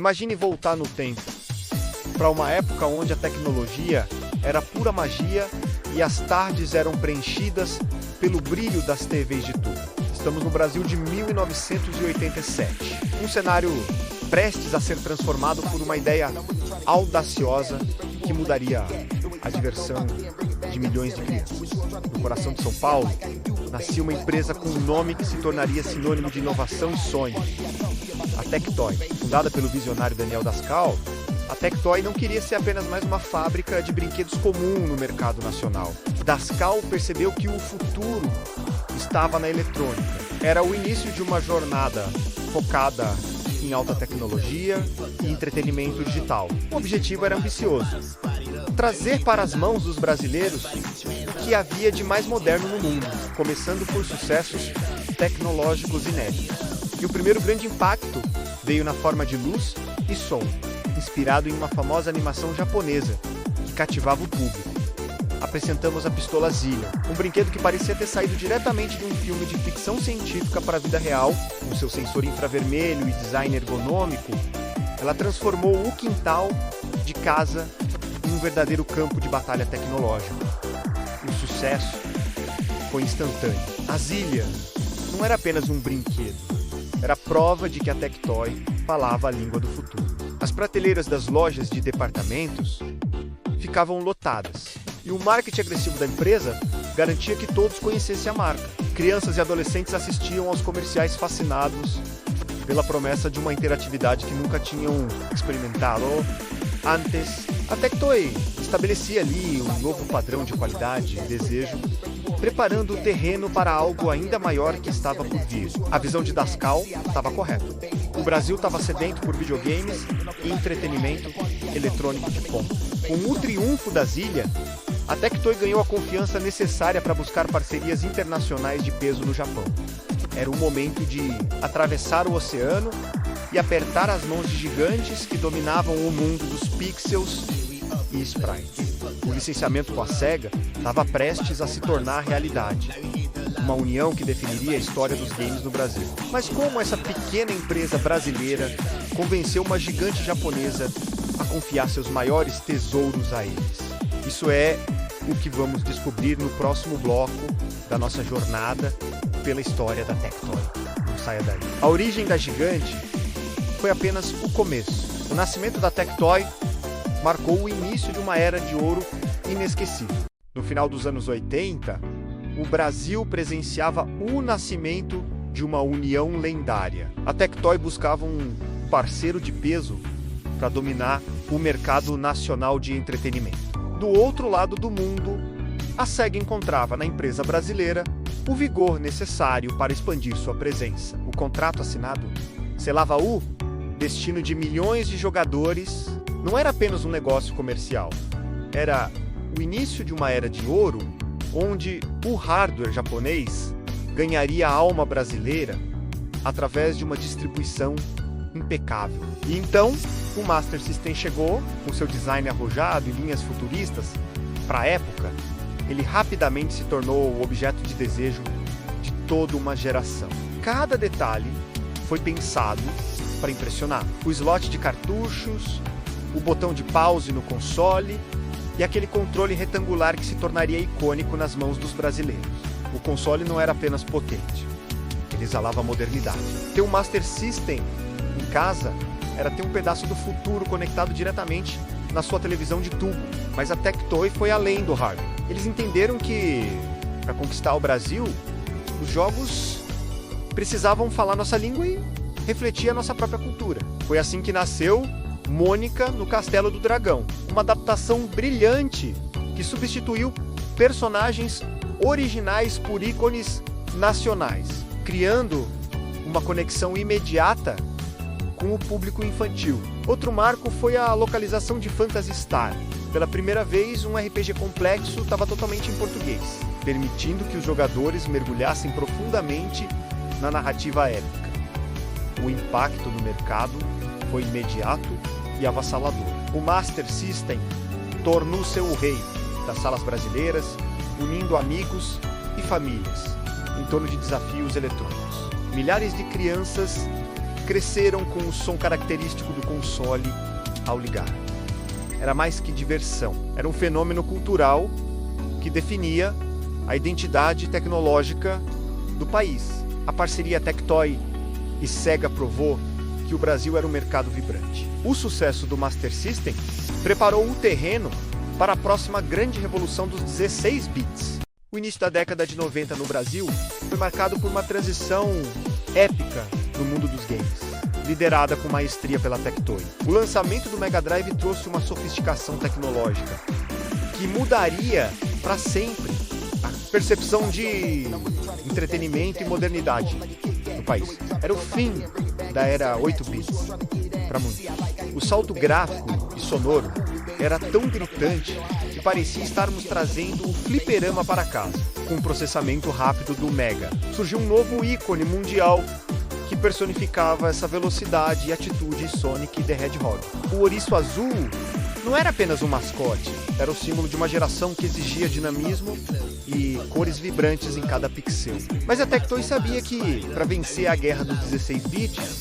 Imagine voltar no tempo, para uma época onde a tecnologia era pura magia e as tardes eram preenchidas pelo brilho das TVs de tubo. Estamos no Brasil de 1987, um cenário prestes a ser transformado por uma ideia audaciosa que mudaria a diversão de milhões de crianças. No coração de São Paulo, nascia uma empresa com um nome que se tornaria sinônimo de inovação e sonho. A Tectoy. Fundada pelo visionário Daniel Daskal, a Tectoy não queria ser apenas mais uma fábrica de brinquedos comum no mercado nacional. Daskal percebeu que o futuro estava na eletrônica. Era o início de uma jornada focada em alta tecnologia e entretenimento digital. O objetivo era ambicioso: trazer para as mãos dos brasileiros o que havia de mais moderno no mundo, começando por sucessos tecnológicos inéditos. E o primeiro grande impacto veio na forma de luz e som, inspirado em uma famosa animação japonesa que cativava o público. Apresentamos a pistola Zillion, um brinquedo que parecia ter saído diretamente de um filme de ficção científica para a vida real. Com seu sensor infravermelho e design ergonômico, ela transformou o quintal de casa em um verdadeiro campo de batalha tecnológico. O sucesso foi instantâneo. A Zillion não era apenas um brinquedo, era prova de que a Tectoy falava a língua do futuro. As prateleiras das lojas de departamentos ficavam lotadas, e o marketing agressivo da empresa garantia que todos conhecessem a marca. Crianças e adolescentes assistiam aos comerciais fascinados pela promessa de uma interatividade que nunca tinham experimentado antes. A Tectoy estabelecia ali um novo padrão de qualidade e desejo, preparando o terreno para algo ainda maior que estava por vir. A visão de Daskal estava correta. O Brasil estava sedento por videogames e entretenimento eletrônico de ponta. Com o triunfo da Zillion, a Tectoy ganhou a confiança necessária para buscar parcerias internacionais de peso no Japão. Era o momento de atravessar o oceano e apertar as mãos de gigantes que dominavam o mundo dos pixels e sprites. O licenciamento com a SEGA estava prestes a se tornar realidade. Uma união que definiria a história dos games no Brasil. Mas como essa pequena empresa brasileira convenceu uma gigante japonesa a confiar seus maiores tesouros a eles? Isso é o que vamos descobrir no próximo bloco da nossa jornada pela história da Tectoy. Não saia daí. A origem da gigante foi apenas o começo. O nascimento da Tectoy marcou o início de uma era de ouro inesquecível. No final dos anos 80, o Brasil presenciava o nascimento de uma união lendária. A Tectoy buscava um parceiro de peso para dominar o mercado nacional de entretenimento. Do outro lado do mundo, a SEGA encontrava na empresa brasileira o vigor necessário para expandir sua presença. O contrato assinado selava o destino de milhões de jogadores. Não era apenas um negócio comercial, era o início de uma era de ouro, onde o hardware japonês ganharia a alma brasileira através de uma distribuição impecável. E então, o Master System chegou, com seu design arrojado e linhas futuristas. Para a época, ele rapidamente se tornou o objeto de desejo de toda uma geração. Cada detalhe foi pensado para impressionar. O slot de cartuchos, o botão de pause no console e aquele controle retangular que se tornaria icônico nas mãos dos brasileiros. O console não era apenas potente, ele exalava modernidade. Ter um Master System em casa era ter um pedaço do futuro conectado diretamente na sua televisão de tubo. Mas a Tectoy foi além do hardware. Eles entenderam que, para conquistar o Brasil, os jogos precisavam falar nossa língua e refletir a nossa própria cultura. Foi assim que nasceu Mônica no Castelo do Dragão, uma adaptação brilhante que substituiu personagens originais por ícones nacionais, criando uma conexão imediata com o público infantil. Outro marco foi a localização de Phantasy Star. Pela primeira vez, um RPG complexo estava totalmente em português, permitindo que os jogadores mergulhassem profundamente na narrativa épica. O impacto no mercado foi imediato e avassalador. O Master System tornou-se o rei das salas brasileiras, unindo amigos e famílias em torno de desafios eletrônicos. Milhares de crianças cresceram com o som característico do console ao ligar. Era mais que diversão, era um fenômeno cultural que definia a identidade tecnológica do país. A parceria Tectoy e Sega provou que o Brasil era um mercado vibrante. O sucesso do Master System preparou o terreno para a próxima grande revolução dos 16 bits. O início da década de 90 no Brasil foi marcado por uma transição épica no mundo dos games, liderada com maestria pela Tectoy. O lançamento do Mega Drive trouxe uma sofisticação tecnológica que mudaria para sempre a percepção de entretenimento e modernidade no país. Era o fim da era 8 bits para muitos. O salto gráfico e sonoro era tão gritante que parecia estarmos trazendo o fliperama para casa. Com o processamento rápido do Mega, surgiu um novo ícone mundial que personificava essa velocidade e atitude Sonic the Hedgehog. O ouriço azul não era apenas um mascote, era o símbolo de uma geração que exigia dinamismo e cores vibrantes em cada pixel. Mas a Tectoy sabia que, para vencer a guerra dos 16 bits,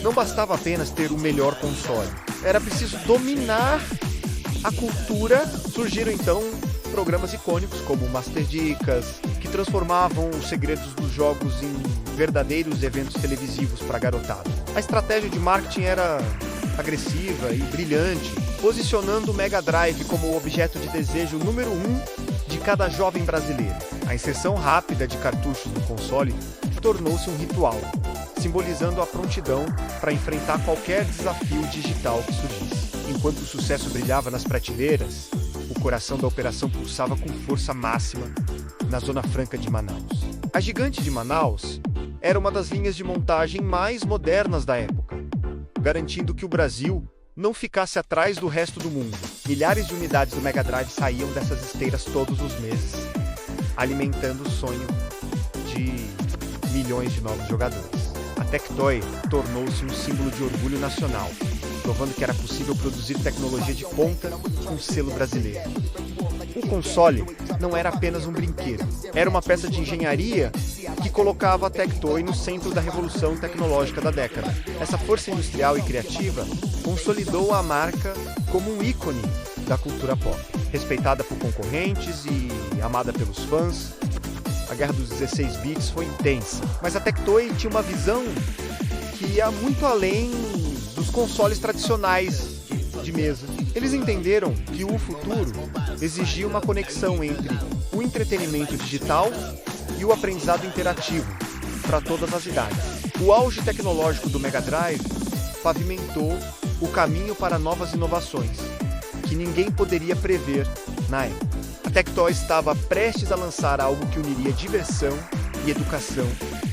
não bastava apenas ter o melhor console. Era preciso dominar a cultura. Surgiram então programas icônicos como Master Dicas, que transformavam os segredos dos jogos em verdadeiros eventos televisivos para a garotada. A estratégia de marketing era agressiva e brilhante, posicionando o Mega Drive como o objeto de desejo número 1 de cada jovem brasileiro. A inserção rápida de cartuchos no console tornou-se um ritual, simbolizando a prontidão para enfrentar qualquer desafio digital que surgisse. Enquanto o sucesso brilhava nas prateleiras, o coração da operação pulsava com força máxima na Zona Franca de Manaus. A Gigante de Manaus era uma das linhas de montagem mais modernas da época, garantindo que o Brasil não ficasse atrás do resto do mundo. Milhares de unidades do Mega Drive saíam dessas esteiras todos os meses, alimentando o sonho de milhões de novos jogadores. A Tectoy tornou-se um símbolo de orgulho nacional, provando que era possível produzir tecnologia de ponta com selo brasileiro. O console não era apenas um brinquedo, era uma peça de engenharia que colocava a Tectoy no centro da revolução tecnológica da década. Essa força industrial e criativa consolidou a marca como um ícone da cultura pop. Respeitada por concorrentes e amada pelos fãs, a guerra dos 16 bits foi intensa. Mas a Tectoy tinha uma visão que ia muito além dos consoles tradicionais de mesa. Eles entenderam que o futuro exigia uma conexão entre o entretenimento digital e o aprendizado interativo para todas as idades. O auge tecnológico do Mega Drive pavimentou o caminho para novas inovações que ninguém poderia prever na época. A Tectoy estava prestes a lançar algo que uniria diversão e educação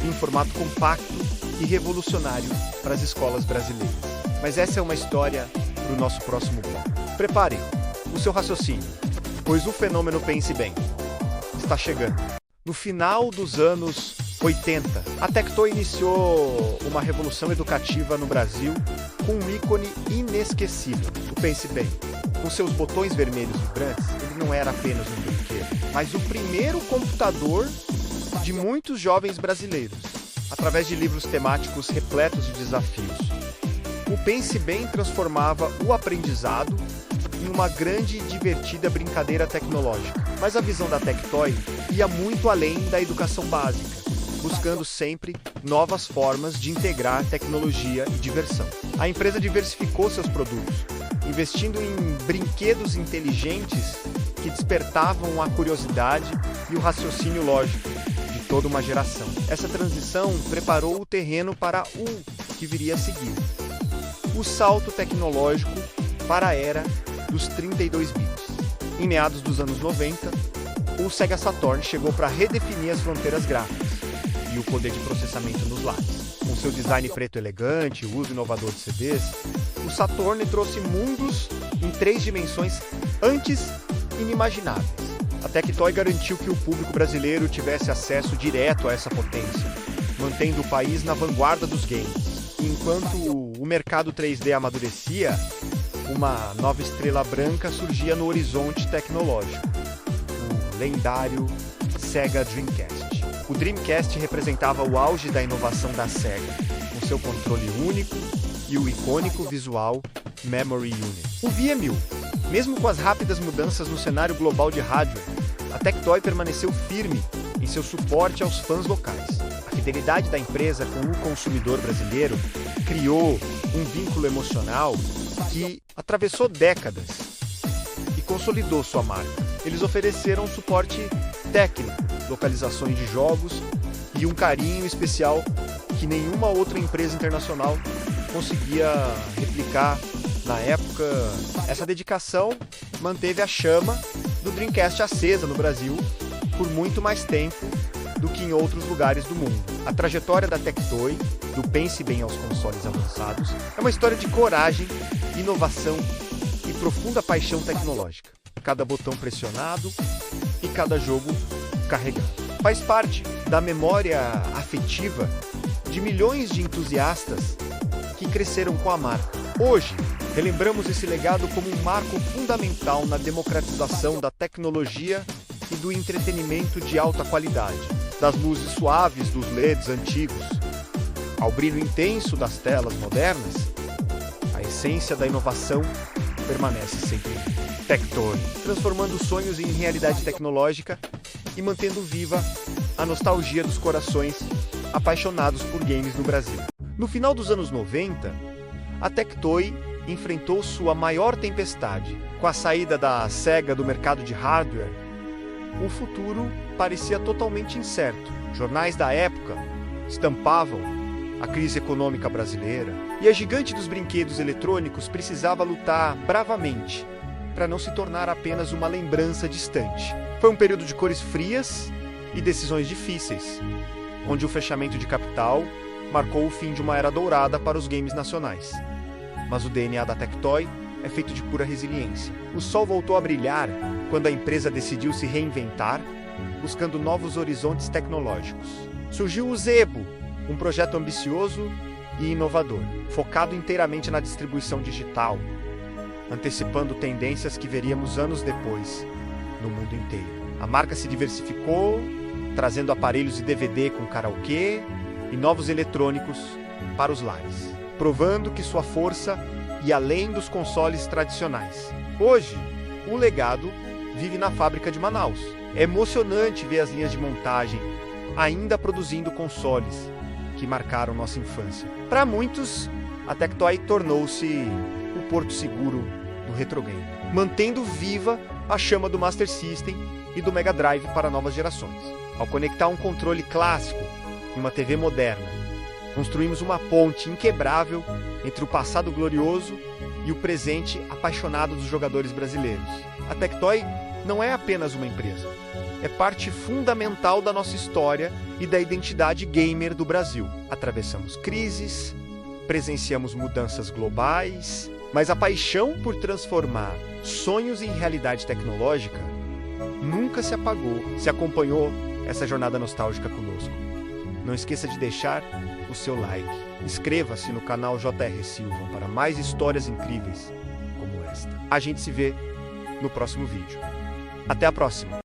em um formato compacto e revolucionário para as escolas brasileiras. Mas essa é uma história para o nosso próximo bloco. Prepare o seu raciocínio, pois o fenômeno Pense Bem está chegando. No final dos anos 80, a Tectoy iniciou uma revolução educativa no Brasil com um ícone inesquecível, o Pense Bem. Com seus botões vermelhos vibrantes, ele não era apenas um brinquedo, mas o primeiro computador de muitos jovens brasileiros, através de livros temáticos repletos de desafios. O Pense Bem transformava o aprendizado em uma grande e divertida brincadeira tecnológica. Mas a visão da Tectoy ia muito além da educação básica, buscando sempre novas formas de integrar tecnologia e diversão. A empresa diversificou seus produtos, investindo em brinquedos inteligentes que despertavam a curiosidade e o raciocínio lógico de toda uma geração. Essa transição preparou o terreno para o que viria a seguir: o salto tecnológico para a era dos 32 bits. Em meados dos anos 90, o Sega Saturn chegou para redefinir as fronteiras gráficas e o poder de processamento nos lares. Com seu design preto elegante e o uso inovador de CDs, o Saturn trouxe mundos em 3 dimensões antes inimagináveis. A Tectoy garantiu que o público brasileiro tivesse acesso direto a essa potência, mantendo o país na vanguarda dos games. Enquanto o mercado 3D amadurecia, uma nova estrela branca surgia no horizonte tecnológico: o lendário Sega Dreamcast. O Dreamcast representava o auge da inovação da Sega, com seu controle único e o icônico visual Memory Unit. O VMU, mesmo com as rápidas mudanças no cenário global de hardware, a Tectoy permaneceu firme em seu suporte aos fãs locais. A fidelidade da empresa com o consumidor brasileiro criou um vínculo emocional que atravessou décadas e consolidou sua marca. Eles ofereceram suporte técnico, localizações de jogos e um carinho especial que nenhuma outra empresa internacional conseguia replicar na época. Essa dedicação manteve a chama do Dreamcast acesa no Brasil por muito mais tempo do que em outros lugares do mundo. A trajetória da Tectoy, do pense bem aos consoles avançados, é uma história de coragem, inovação e profunda paixão tecnológica. Cada botão pressionado e cada jogo carregado. Faz parte da memória afetiva de milhões de entusiastas que cresceram com a marca. Hoje, relembramos esse legado como um marco fundamental na democratização da tecnologia e do entretenimento de alta qualidade. Das luzes suaves dos LEDs antigos ao brilho intenso das telas modernas, a essência da inovação permanece sempre viva. Tectoy, transformando sonhos em realidade tecnológica e mantendo viva a nostalgia dos corações apaixonados por games no Brasil. No final dos anos 90, a Tectoy enfrentou sua maior tempestade. Com a saída da Sega do mercado de hardware, o futuro parecia totalmente incerto. Jornais da época estampavam a crise econômica brasileira e a gigante dos brinquedos eletrônicos precisava lutar bravamente para não se tornar apenas uma lembrança distante. Foi um período de cores frias e decisões difíceis, onde o fechamento de capital marcou o fim de uma era dourada para os games nacionais. Mas o DNA da Tectoy é feito de pura resiliência. O sol voltou a brilhar quando a empresa decidiu se reinventar, buscando novos horizontes tecnológicos. Surgiu o Zebo, um projeto ambicioso e inovador, focado inteiramente na distribuição digital, antecipando tendências que veríamos anos depois no mundo inteiro. A marca se diversificou, trazendo aparelhos de DVD com karaokê e novos eletrônicos para os lares, provando que sua força ia além dos consoles tradicionais. Hoje, o legado vive na fábrica de Manaus. É emocionante ver as linhas de montagem ainda produzindo consoles que marcaram nossa infância. Para muitos, a Tectoy tornou-se o porto seguro do retrogame, mantendo viva a chama do Master System e do Mega Drive para novas gerações. Ao conectar um controle clássico em uma TV moderna, construímos uma ponte inquebrável entre o passado glorioso e o presente apaixonado dos jogadores brasileiros. A Tectoy não é apenas uma empresa, é parte fundamental da nossa história e da identidade gamer do Brasil. Atravessamos crises, presenciamos mudanças globais, mas a paixão por transformar sonhos em realidade tecnológica nunca se apagou, se acompanhou essa jornada nostálgica conosco. Não esqueça de deixar o seu like. Inscreva-se no canal JR Silva para mais histórias incríveis como esta. A gente se vê no próximo vídeo. Até a próxima!